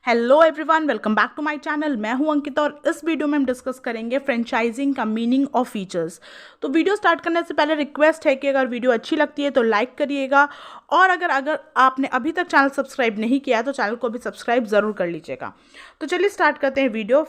Hello everyone, welcome back to my channel. मैं हूं अंकिता और इस वीडियो में हम डिस्कस करेंगे फ्रेंचाइजिंग का मीनिंग और फीचर्स। तो वीडियो स्टार्ट करने से पहले रिक्वेस्ट है कि अगर वीडियो अच्छी लगती है तो लाइक करिएगा, और अगर आपने अभी तक चैनल सब्सक्राइब नहीं किया है तो चैनल को भी सब्सक्राइब ज़रूर कर लीजिएगा। तो चलिए स्टार्ट करते हैं वीडियो।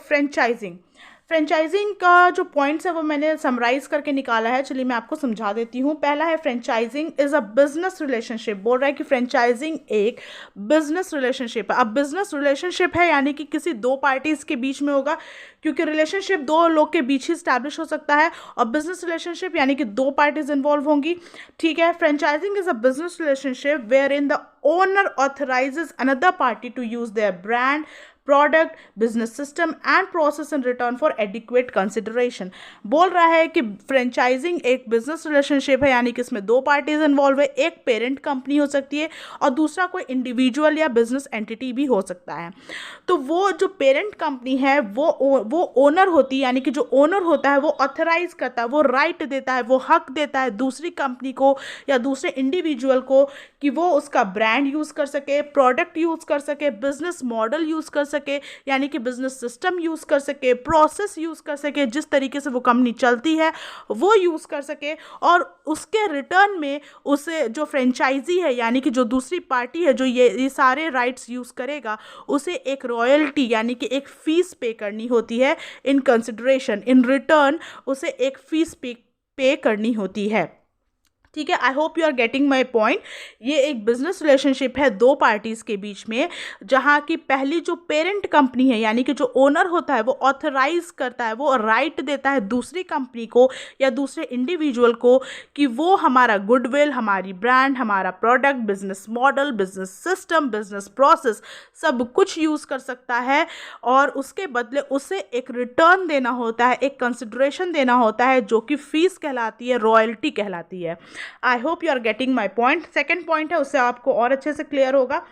फ्रेंचाइजिंग का जो पॉइंट्स है वो मैंने समराइज करके निकाला है। चलिए मैं आपको समझा देती हूँ। पहला है, franchising is a business relationship. बोल रहा है कि फ्रेंचाइजिंग एक बिजनेस रिलेशनशिप है। अब बिजनेस रिलेशनशिप है यानी कि किसी दो पार्टीज के बीच में होगा, क्योंकि रिलेशनशिप दो लोग के बीच ही स्टैब्लिश हो सकता है, और बिजनेस रिलेशनशिप यानी कि दो पार्टीज इन्वॉल्व होंगी। ठीक है। Franchising is a business relationship where in the owner authorizes another party to use their brand, product, business system and process in return for adequate consideration. बोल रहा है कि फ्रेंचाइजिंग एक बिजनेस रिलेशनशिप है यानी कि इसमें दो पार्टीज इन्वॉल्व है। एक पेरेंट कंपनी हो सकती है और दूसरा कोई इंडिविजुअल या बिजनेस एंटिटी भी हो सकता है। तो वो जो पेरेंट कंपनी है वो ओनर होती है, यानी कि जो ओनर होता है वो ऑथराइज करता है, वो राइट देता है, वो हक देता है दूसरी कंपनी को या दूसरे इंडिविजुअल को कि वो उसका ब्रांड यूज़ कर सके, प्रोडक्ट यूज़ कर सके, बिजनेस मॉडल यूज़ कर सके यानी कि बिजनेस सिस्टम यूज़ कर सके, प्रोसेस यूज़ कर सके, जिस तरीके से वो कंपनी चलती है वो यूज़ कर सके, और उसके रिटर्न में उसे जो फ्रेंचाइजी है यानी कि जो दूसरी पार्टी है जो ये सारे राइट्स यूज़ करेगा, उसे एक रॉयल्टी यानी कि एक फ़ीस पे करनी होती है। इन कंसिडरेशन, इन रिटर्न उसे एक फ़ीस पे करनी होती है। ठीक है। I hope you are getting my point. ये एक बिजनेस रिलेशनशिप है दो पार्टीज़ के बीच में, जहाँ की पहली जो पेरेंट कंपनी है यानी कि जो ओनर होता है वो ऑथराइज करता है, वो राइट देता है दूसरी कंपनी को या दूसरे इंडिविजुअल को कि वो हमारा गुडविल, हमारी ब्रांड, हमारा product, business model, business system, business process सब कुछ यूज़ कर सकता है, और उसके बदले उसे एक रिटर्न देना होता है, एक कंसिडरेशन देना होता है जो कि फीस कहलाती है, रॉयल्टी कहलाती है। I hope you are getting my point. Second point है, उससे आपको और अच्छे से क्लियर होगा।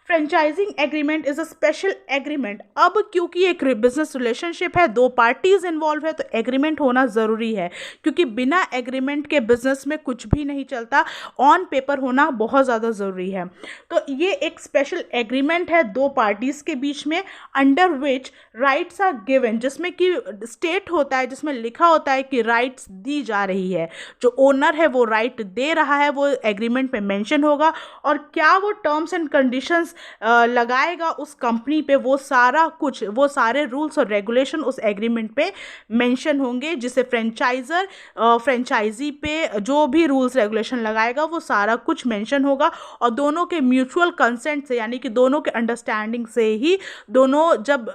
Franchising agreement is a special agreement. अब क्योंकि एक बिजनेस रिलेशनशिप है, दो पार्टीज इन्वॉल्व है, तो एग्रीमेंट होना ज़रूरी है, क्योंकि बिना एग्रीमेंट के बिजनेस में कुछ भी नहीं चलता। ऑन पेपर होना बहुत ज़्यादा ज़रूरी है। तो ये एक स्पेशल एग्रीमेंट है दो पार्टीज के बीच में, under which rights are given, जिसमें कि स्टेट होता है, जिसमें लिखा होता है कि राइट्स दी जा रही है। जो ओनर है वो राइट दे रहा है, वो एग्रीमेंट में मेंशन होगा, और क्या वो टर्म्स एंड कंडीशंस लगाएगा उस कंपनी पे, वो सारा कुछ, वो सारे रूल्स और रेगुलेशन उस एग्रीमेंट पे मेंशन होंगे, जिसे फ्रेंचाइजर फ्रेंचाइजी पे जो भी रूल्स रेगुलेशन लगाएगा वो सारा कुछ मेंशन होगा, और दोनों के म्यूचुअल कंसेंट से यानी कि दोनों के अंडरस्टैंडिंग से ही दोनों जब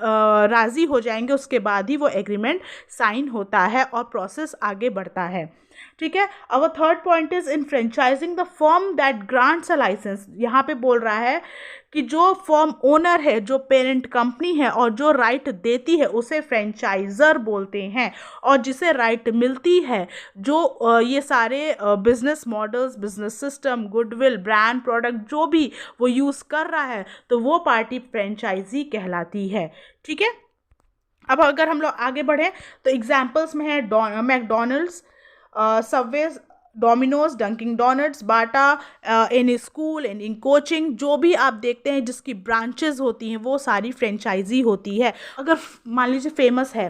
राज़ी हो जाएंगे उसके बाद ही वो एग्रीमेंट साइन होता है और प्रोसेस आगे बढ़ता है। ठीक है। Our third point is in franchising the firm that grants a licence. यहाँ पे बोल रहा है कि जो फर्म ओनर है, जो पेरेंट कंपनी है और जो राइट देती है उसे फ्रेंचाइजर बोलते हैं, और जिसे राइट मिलती है, जो ये सारे business models, business system, goodwill, brand, product जो भी वो यूज़ कर रहा है, तो वो पार्टी फ्रेंचाइजी कहलाती है। ठीक है। अब अगर हम लोग आगे बढ़ें तो एग्जाम्पल्स में है McDonald's, Subway, Domino's, Dunkin Donuts, Bata, in school and in coaching. जो भी आप देखते हैं जिसकी ब्रांचेस होती हैं वो सारी फ्रेंचाइजी होती है। अगर मान लीजिए फेमस है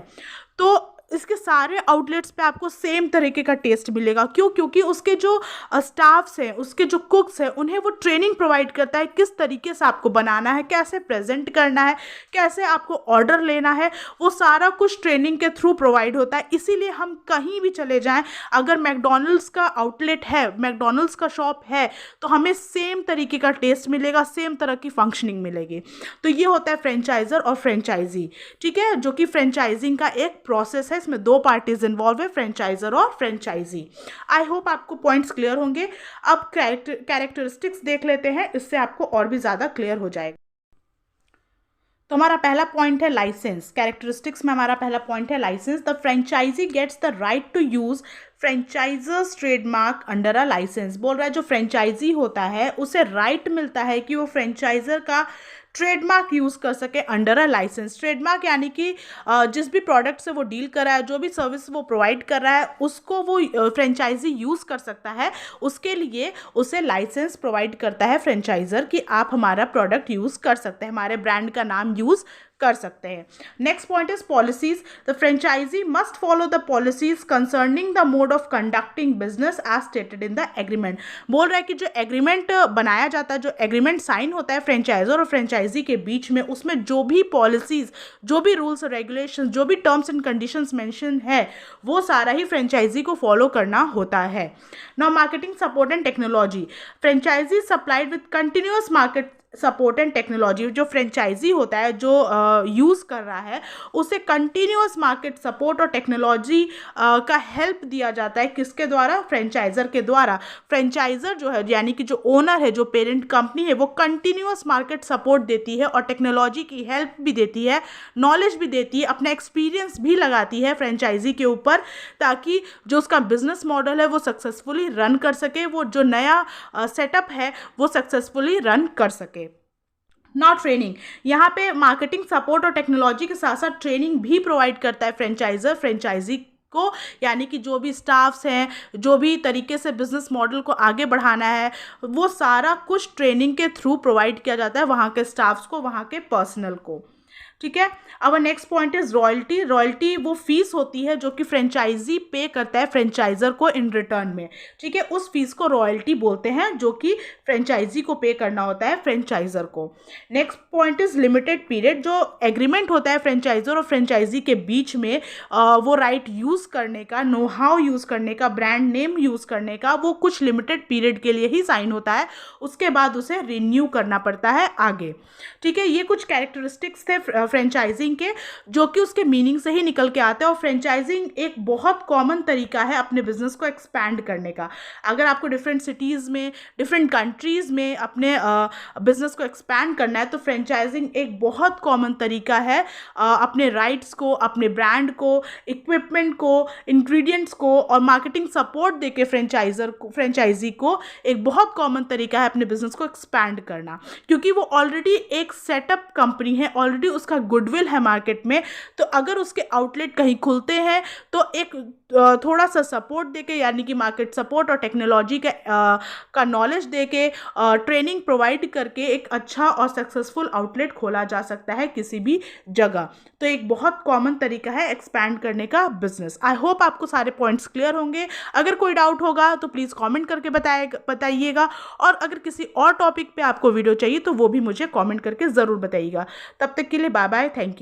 तो इसके सारे आउटलेट्स पे आपको सेम तरीके का टेस्ट मिलेगा। क्यों? क्योंकि उसके जो स्टाफ्स हैं, उसके जो कुक्स हैं, उन्हें वो ट्रेनिंग प्रोवाइड करता है किस तरीके से आपको बनाना है, कैसे प्रेजेंट करना है, कैसे आपको ऑर्डर लेना है, वो सारा कुछ ट्रेनिंग के थ्रू प्रोवाइड होता है। इसीलिए हम कहीं भी चले जाएं, अगर मैकडोनल्ड्स का आउटलेट है, मैकडोनल्ड्स का शॉप है, तो हमें सेम तरीके का टेस्ट मिलेगा, सेम तरह की फंक्शनिंग मिलेगी। तो ये होता है फ्रेंचाइजर और फ्रेंचाइजी। ठीक है। जो कि फ्रेंचाइजिंग का एक प्रोसेस है, इसमें दो पार्टीज इन्वॉल्व है, फ्रेंचाइजर और फ्रेंचाइजी। आई होप आपको पॉइंट्स क्लियर होंगे। अब कैरेक्टरिस्टिक्स देख लेते हैं, इससे आपको और भी ज़्यादा क्लियर हो जाएगा। तो हमारा पहला पॉइंट है लाइसेंस। कैरेक्टरिस्टिक्स में हमारा पहला पॉइंट है licence. The franchisee gets the right to use franchisor's trademark under a licence. बोल रहा है जो फ्रेंचाइजी होता है उसे राइट मिलता है कि वो फ्रेंचाइजर का ट्रेडमार्क यूज़ कर सके अंडर अ लाइसेंस। ट्रेडमार्क यानी कि जिस भी प्रोडक्ट से वो डील कर रहा है, जो भी सर्विस वो प्रोवाइड कर रहा है, उसको वो फ्रेंचाइजी यूज़ कर सकता है। उसके लिए उसे लाइसेंस प्रोवाइड करता है फ्रेंचाइजर कि आप हमारा प्रोडक्ट यूज़ कर सकते हैं, हमारे ब्रांड का नाम यूज़ कर सकते हैं। Next point is policies. The franchisee must follow the policies concerning the mode of conducting business as stated in the agreement. बोल रहा है कि जो एग्रीमेंट बनाया जाता है, जो एग्रीमेंट साइन होता है फ्रेंचाइजर और फ्रेंचाइजी के बीच में, उसमें जो भी पॉलिसीज, जो भी रूल्स और रेगुलेशन, जो भी टर्म्स एंड कंडीशंस मेंशन है, वो सारा ही फ्रेंचाइजी को फॉलो करना होता है। Now marketing support and technology. Franchisee supplied with continuous market support and technology. जो फ्रेंचाइजी होता है, जो यूज़ कर रहा है, उसे कंटिन्यूअस मार्केट सपोर्ट और टेक्नोलॉजी का हेल्प दिया जाता है। किसके द्वारा? फ्रेंचाइजर के द्वारा। फ्रेंचाइजर जो है, यानी कि जो ओनर है, जो पेरेंट कंपनी है, वो कंटिन्यूअस मार्केट सपोर्ट देती है और टेक्नोलॉजी की हेल्प भी देती है, नॉलेज भी देती है, अपना एक्सपीरियंस भी लगाती है फ्रेंचाइजी के ऊपर, ताकि जो उसका बिजनेस मॉडल है वो सक्सेसफुली रन कर सके, वो जो नया सेटअप है वो सक्सेसफुली रन कर सके। Not training. यहाँ पे मार्केटिंग सपोर्ट और टेक्नोलॉजी के साथ साथ ट्रेनिंग भी प्रोवाइड करता है फ्रेंचाइजर फ्रेंचाइजी को, यानी कि जो भी स्टाफ्स हैं, जो भी तरीके से बिजनेस मॉडल को आगे बढ़ाना है, वो सारा कुछ ट्रेनिंग के थ्रू प्रोवाइड किया जाता है वहाँ के स्टाफ्स को, वहाँ के पर्सनल को। ठीक है। अब next point is royalty. Royalty वो फीस होती है जो कि फ्रेंचाइजी पे करता है फ्रेंचाइजर को इन रिटर्न में। ठीक है, उस फीस को रॉयल्टी बोलते हैं, जो कि फ्रेंचाइजी को पे करना होता है फ्रेंचाइजर को। Next point is limited period. जो एग्रीमेंट होता है फ्रेंचाइजर और फ्रेंचाइजी के बीच में, वो राइट यूज़ करने का, नो हाउ यूज़ करने का, ब्रांड नेम यूज़ करने का, वो कुछ लिमिटेड पीरियड के लिए ही साइन होता है, उसके बाद उसे रिन्यू करना पड़ता है आगे। ठीक है, ये कुछ कैरेक्टरिस्टिक्स थे फ्रेंचाइजिंग के, जो कि उसके मीनिंग से ही निकल के आते हैं। और फ्रेंचाइजिंग एक बहुत कॉमन तरीका है अपने बिजनेस को एक्सपैंड करने का। अगर आपको डिफरेंट सिटीज़ में, डिफरेंट कंट्रीज़ में अपने बिजनेस को एक्सपैंड करना है, तो फ्रेंचाइजिंग एक बहुत कॉमन तरीका है अपने राइट्स को, अपने ब्रांड को, इक्विपमेंट को, इंग्रेडिएंट्स को और मार्केटिंग सपोर्ट देके फ्रेंचाइजी को एक बहुत कॉमन तरीका है अपने बिजनेस को एक्सपैंड करना, क्योंकि वो ऑलरेडी एक सेटअप कंपनी है, ऑलरेडी उसका गुडविल है मार्केट में। तो अगर उसके आउटलेट कहीं खुलते हैं तो एक थोड़ा सा सपोर्ट देके, यानी कि मार्केट सपोर्ट और टेक्नोलॉजी का नॉलेज देके, ट्रेनिंग प्रोवाइड करके एक अच्छा और सक्सेसफुल आउटलेट खोला जा सकता है किसी भी जगह। तो एक बहुत कॉमन तरीका है एक्सपैंड करने का बिजनेस। आई होप आपको सारे पॉइंट्स क्लियर होंगे। अगर कोई डाउट होगा तो प्लीज़ कमेंट करके बताइएगा, और अगर किसी और टॉपिक पे आपको वीडियो चाहिए तो वो भी मुझे कमेंट करके ज़रूर बताइएगा। तब तक के लिए बाय बाय, थैंक यू।